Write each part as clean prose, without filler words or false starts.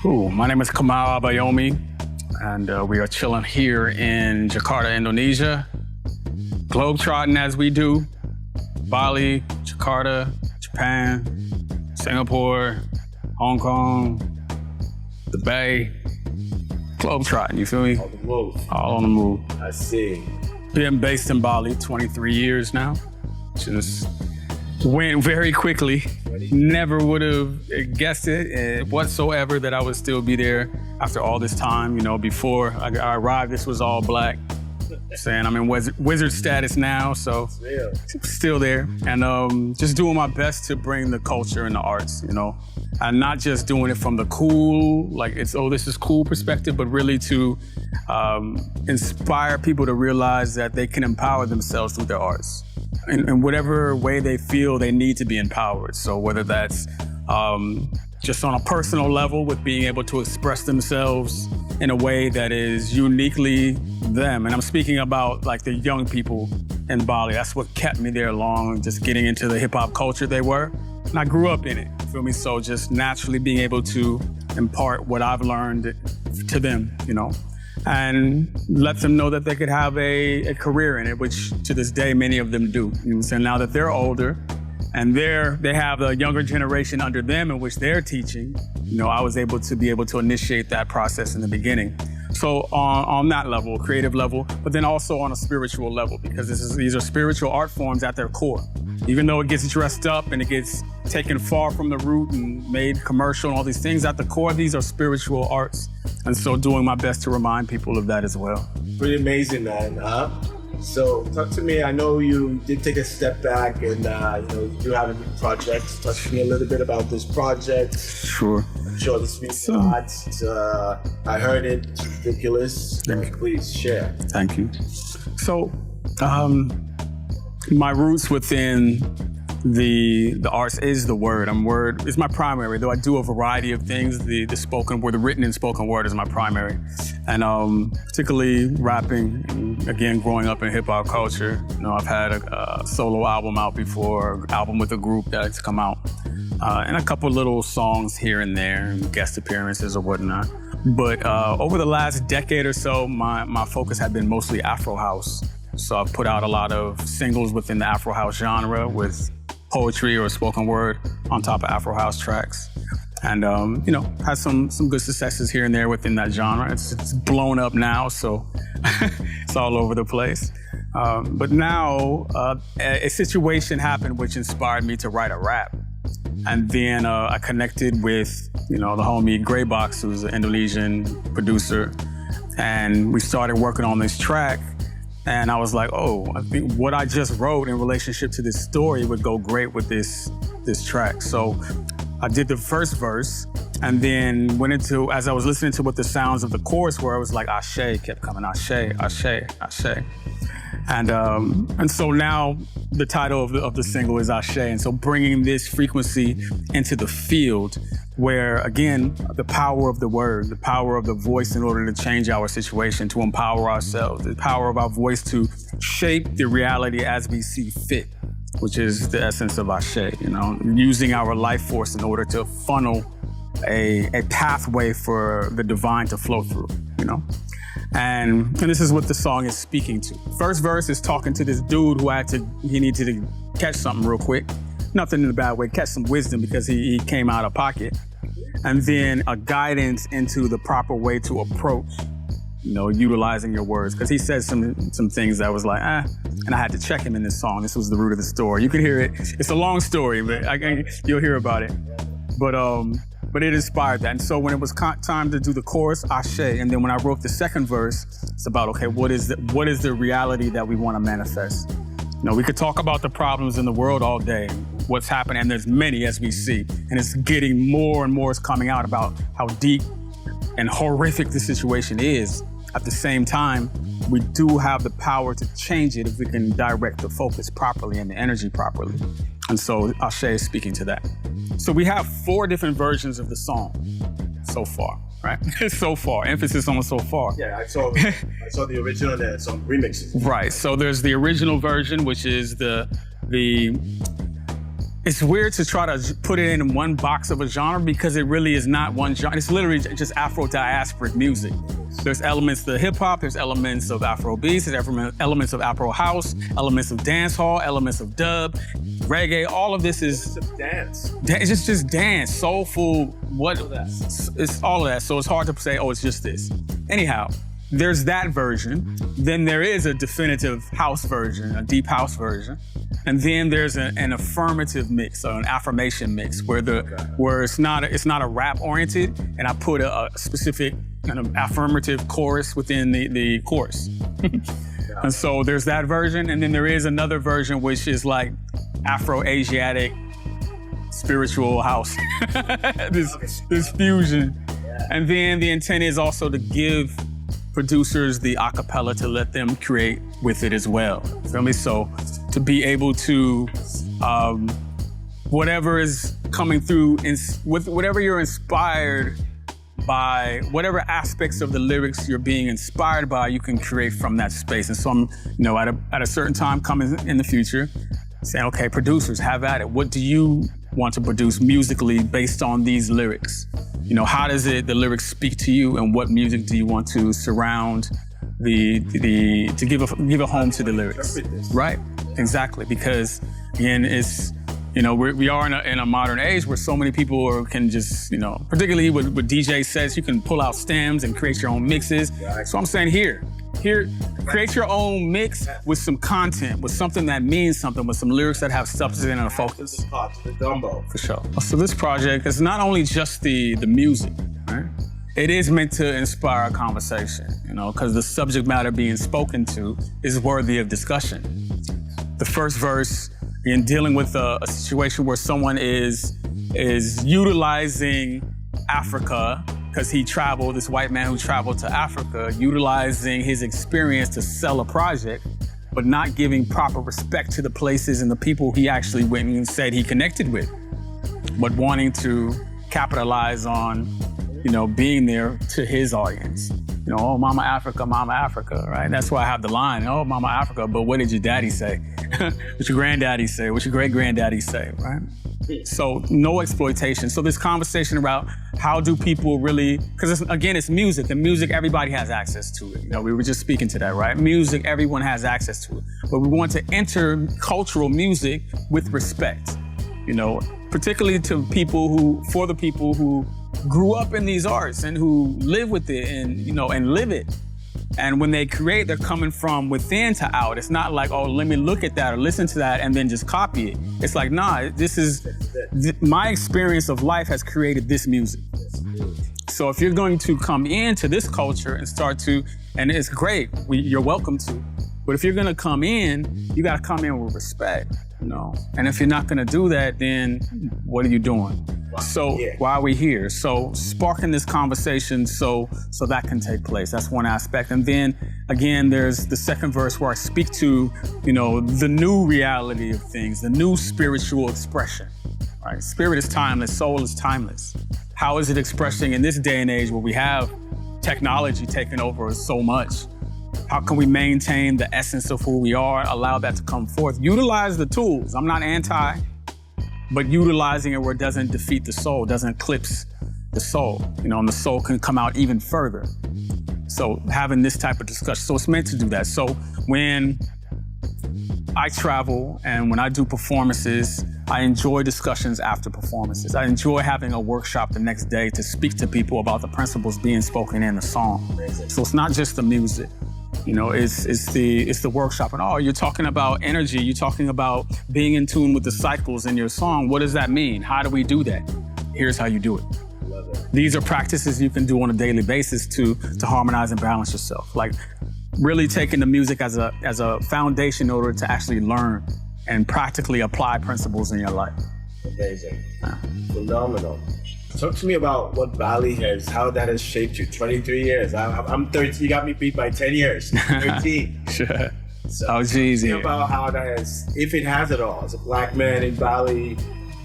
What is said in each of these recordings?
My name is Kamau Abayomi, and we are chilling here in Jakarta, Indonesia. Globetrotting as we do. Bali, Jakarta, Japan, Singapore, Hong Kong, the Bay. Globetrotting, you feel me? On the move. All on the move. I see. Been based in Bali 23 years now. Just went very quickly. Never would have guessed it whatsoever that I would still be there after all this time. You know, before I arrived, this was all black. Saying I'm in wizard status now, so still there. And just doing my best to bring the culture and the arts, you know. And not just doing it from the cool, like it's, oh, this is cool perspective, but really to inspire people to realize that they can empower themselves through their arts. In whatever way they feel they need to be empowered. So whether that's just on a personal level with being able to express themselves in a way that is uniquely them. And I'm speaking about like the young people in Bali. That's what kept me there long, just getting into the hip hop culture they were. And I grew up in it, you feel me? So just naturally being able to impart what I've learned to them, you know? And let them know that they could have a career in it, which to this day, many of them do. You know what I'm saying? Now that they're older and they have a younger generation under them in which they're teaching, you know, I was able to initiate that process in the beginning. So on that level, creative level, but then also on a spiritual level, because these are spiritual art forms at their core. Even though it gets dressed up and it gets taken far from the root and made commercial and all these things, at the core, these are spiritual arts. And so doing my best to remind people of that as well. Pretty amazing, man. So talk to me, I know you did take a step back and you do have a new project. Talk to me a little bit about this project. Sure. I'm sure this means a lot. I heard it, it's ridiculous. Please share. Thank you. So, my roots within the arts is the word. Word is my primary, though I do a variety of things. The spoken word, the written and spoken word is my primary. And particularly rapping, and again, growing up in hip hop culture. You know, I've had a solo album out before, album with a group that's come out, and a couple little songs here and there, and guest appearances or whatnot. But over the last decade or so, my focus had been mostly Afro house. So I've put out a lot of singles within the Afro house genre with poetry or spoken word on top of Afro house tracks. And, you know, had some good successes here and there within that genre. It's blown up now, so it's all over the place. But now a situation happened which inspired me to write a rap. And then I connected with, you know, the homie Greybox, who's an Indonesian producer. And we started working on this track. And I was like, oh, I think what I just wrote in relationship to this story would go great with this track. So I did the first verse and then went into, as I was listening to what the sounds of the chorus were, I was like, Ashe kept coming, Ashe, Ashe, Ashe. And so now the title of the single is Ashe. And so bringing this frequency into the field where, again, the power of the word, the power of the voice in order to change our situation, to empower ourselves, the power of our voice to shape the reality as we see fit, which is the essence of Ashe, you know, using our life force in order to funnel a pathway for the divine to flow through, you know? And this is what the song is speaking to. First verse is talking to this dude who he needed to catch something real quick. Nothing in a bad way, catch some wisdom because he came out of pocket. And then a guidance into the proper way to approach, you know, utilizing your words. Because he said some things that was like, and I had to check him in this song. This was the root of the story. You can hear it. It's a long story, but you'll hear about it. But it inspired that. And so when it was time to do the chorus, Ashe, and then when I wrote the second verse, it's about, okay, what is the reality that we want to manifest? You know, we could talk about the problems in the world all day, what's happening, and there's many as we see. And it's getting more and more is coming out about how deep and horrific the situation is. At the same time, we do have the power to change it if we can direct the focus properly and the energy properly. And so Ashe is speaking to that. So we have 4 different versions of the song so far, right? So far, emphasis on so far. Yeah, I saw the original and some remixes. Right, so there's the original version, which is the it's weird to try to put it in one box of a genre because it really is not one genre. It's literally just Afro-diasporic music. There's elements of hip hop, there's elements of Afro beats, there's elements of Afro house, elements of dance hall, elements of dub, reggae. All of this is dance. It's just dance, soulful. It's all of that. So it's hard to say, oh, it's just this. Anyhow, there's that version. Then there is a definitive house version, a deep house version. And then there's an affirmative mix, or an affirmation mix, where it's not a rap oriented, and I put a specific kind of affirmative chorus within the chorus. And so there's that version, and then there is another version which is like Afro-Asiatic spiritual house. this fusion. And then the intent is also to give producers the acapella to let them create with it as well. Feel me? So to be able to, whatever is coming through, with whatever you're inspired by, whatever aspects of the lyrics you're being inspired by, you can create from that space. And so I'm, at a certain time coming in the future, saying, okay, producers, have at it. What do you want to produce musically based on these lyrics? How does the lyrics speak to you, and what music do you want to surround to give a home to the lyrics? Right, exactly, because again, it's, we are in a modern age where so many people can just, particularly what DJ says, you can pull out stems and create your own mixes. So I'm saying here, create your own mix with some content, with something that means something, with some lyrics that have substance and a focus. The gumbo. For sure. So this project is not only just the music, right? It is meant to inspire a conversation, because the subject matter being spoken to is worthy of discussion. The first verse, in dealing with a situation where someone is utilizing Africa, because this white man who traveled to Africa, utilizing his experience to sell a project, but not giving proper respect to the places and the people he actually went and said he connected with, but wanting to capitalize on, being there to his audience. Oh, Mama Africa, right? That's why I have the line, oh, Mama Africa, but what did your daddy say? What your granddaddy say? What your great-granddaddy say, right? So no exploitation. So this conversation about how do people really, because again, it's music, and music, everybody has access to it. We were just speaking to that, right? Music, everyone has access to it. But we want to enter cultural music with respect, particularly for the people who grew up in these arts and who live with it and live it. And when they create, they're coming from within to out. It's not like, oh, let me look at that or listen to that and then just copy it. It's like, nah, my experience of life has created this music. So if you're going to come into this culture and and it's great, you're welcome to. But if you're gonna come in, you gotta come in with respect, And if you're not gonna do that, then what are you doing? So why are we here? So sparking this conversation so that can take place. That's one aspect. And then again, there's the second verse where I speak to, the new reality of things, the new spiritual expression, right? Spirit is timeless, soul is timeless. How is it expressing in this day and age where we have technology taking over so much? How can we maintain the essence of who we are, allow that to come forth? Utilize the tools. I'm not anti, but utilizing it where it doesn't defeat the soul, doesn't eclipse the soul, and the soul can come out even further. So having this type of discussion, so it's meant to do that. So when I travel and when I do performances, I enjoy discussions after performances. I enjoy having a workshop the next day to speak to people about the principles being spoken in the song. So it's not just the music. It's the workshop. And you're talking about energy. You're talking about being in tune with the cycles in your song. What does that mean? How do we do that? Here's how you do it. Love it. These are practices you can do on a daily basis to harmonize and balance yourself. Like really taking the music as a foundation in order to actually learn and practically apply principles in your life. Amazing. Phenomenal. Talk to me about what Bali how that has shaped you. 23 years. I'm 30. You got me beat by 10 years. 13. Sure. So geez. Talk to me about how that if it has it all. As a black man in Bali,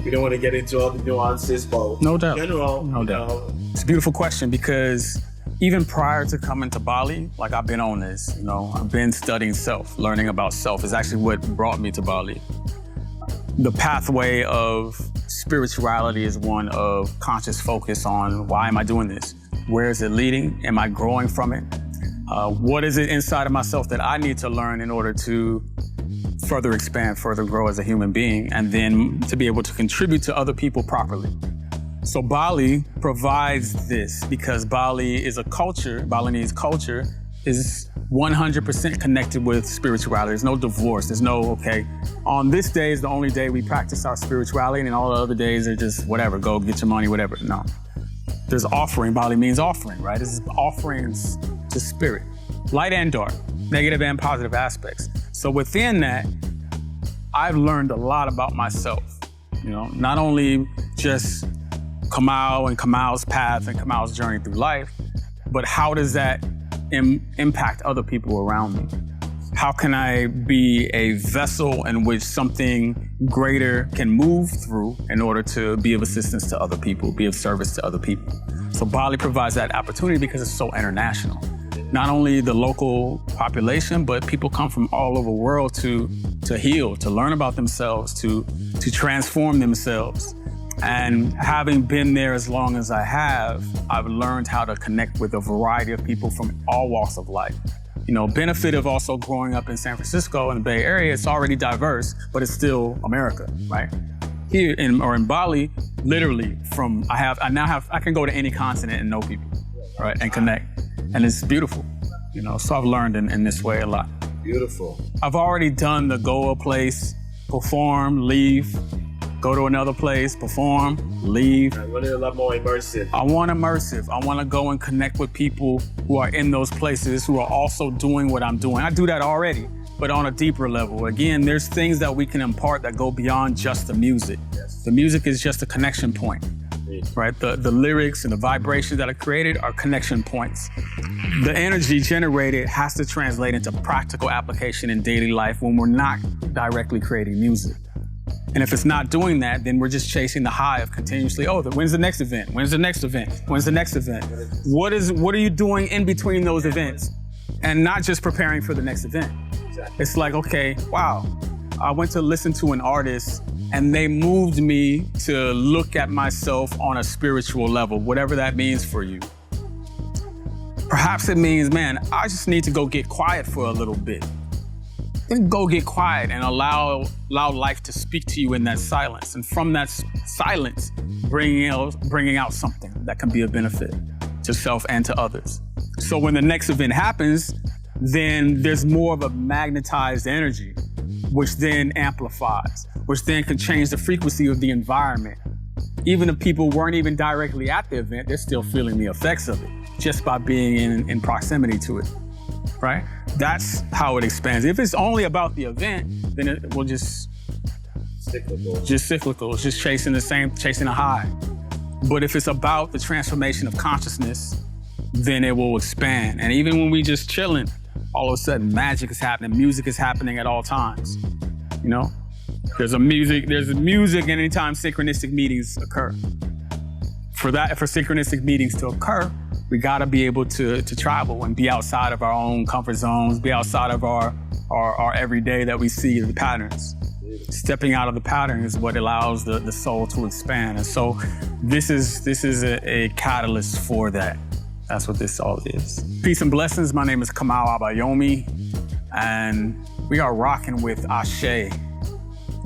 we don't want to get into all the nuances, but no doubt. In general, no doubt. It's a beautiful question because even prior to coming to Bali, like I've been on this, I've been studying self, learning about self. Is actually what brought me to Bali. the pathway of spirituality is one of conscious focus on why am I doing this? Where is it leading? Am I growing from it? What is it inside of myself that I need to learn in order to further expand, further grow as a human being, and then to be able to contribute to other people properly? So Bali provides this because Bali is a culture, Balinese culture is 100% connected with spirituality. There's no divorce. There's no, okay, on this day is the only day we practice our spirituality and all the other days are just whatever, go get your money, whatever. No. There's offering. Bali means offering, right? This is offerings to spirit, light and dark, negative and positive aspects. So within that, I've learned a lot about myself, not only just Kamau and Kamau's path and Kamau's journey through life, but how does that impact other people around me? How can I be a vessel in which something greater can move through in order to be of assistance to other people, be of service to other people? So Bali provides that opportunity because it's so international. Not only the local population, but people come from all over the world to heal, to learn about themselves, to transform themselves. And having been there as long as I have, I've learned how to connect with a variety of people from all walks of life. Benefit of also growing up in San Francisco in the Bay Area, it's already diverse, but it's still America, right? Here in Bali, literally I can go to any continent and know people, right? And connect. And it's beautiful, so I've learned in this way a lot. Beautiful. I've already done the go a place, perform, leave, go to another place, perform, leave. I want it a lot more immersive. I want immersive. I want to go and connect with people who are in those places, who are also doing what I'm doing. I do that already, but on a deeper level. Again, there's things that we can impart that go beyond just the music. Yes. The music is just a connection point, right? The lyrics and the vibrations that are created are connection points. The energy generated has to translate into practical application in daily life when we're not directly creating music. And if it's not doing that, then we're just chasing the high of continuously, when's the next event? When's the next event? When's the next event? What are you doing in between those events? And not just preparing for the next event. It's like, okay, wow, I went to listen to an artist and they moved me to look at myself on a spiritual level, whatever that means for you. Perhaps it means, man, I just need to go get quiet for a little bit. Then go get quiet and allow life to speak to you in that silence. And from that silence, bringing out something that can be a benefit to self and to others. So when the next event happens, then there's more of a magnetized energy, which then amplifies, which then can change the frequency of the environment. Even if people weren't even directly at the event, they're still feeling the effects of it just by being in proximity to it. Right? That's how it expands. If it's only about the event, then it will just cyclical. It's just chasing a high. But if it's about the transformation of consciousness, then it will expand. And even when we just chilling, all of a sudden magic is happening, music is happening at all times. There's music anytime synchronistic meetings occur. For synchronistic meetings to occur, we gotta be able to travel and be outside of our own comfort zones, be outside of our everyday that we see the patterns. Stepping out of the pattern is what allows the soul to expand. And so this is a catalyst for that. That's what this all is. Peace and blessings. My name is Kamau Abayomi, and we are rocking with Ashe,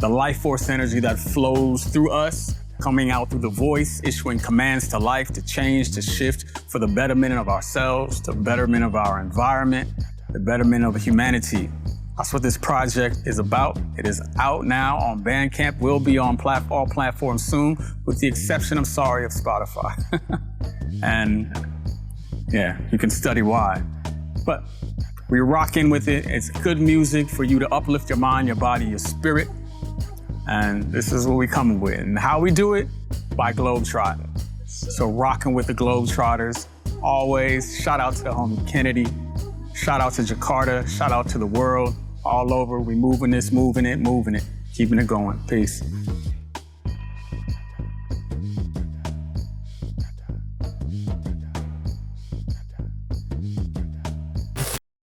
the life force energy that flows through us, coming out through the voice, issuing commands to life, to change, to shift for the betterment of ourselves, the betterment of our environment, the betterment of humanity. That's what this project is about. It is out now on Bandcamp, will be on all platforms soon, with the exception, I'm sorry, of Spotify. And yeah, you can study why. But we're rocking with it. It's good music for you to uplift your mind, your body, your spirit. And this is what we're coming with. And how we do it? By globetrotting. So rocking with the Globetrotters. Always, shout out to the homie Kennedy. Shout out to Jakarta. Shout out to the world. All over, we moving it. Keeping it going. Peace.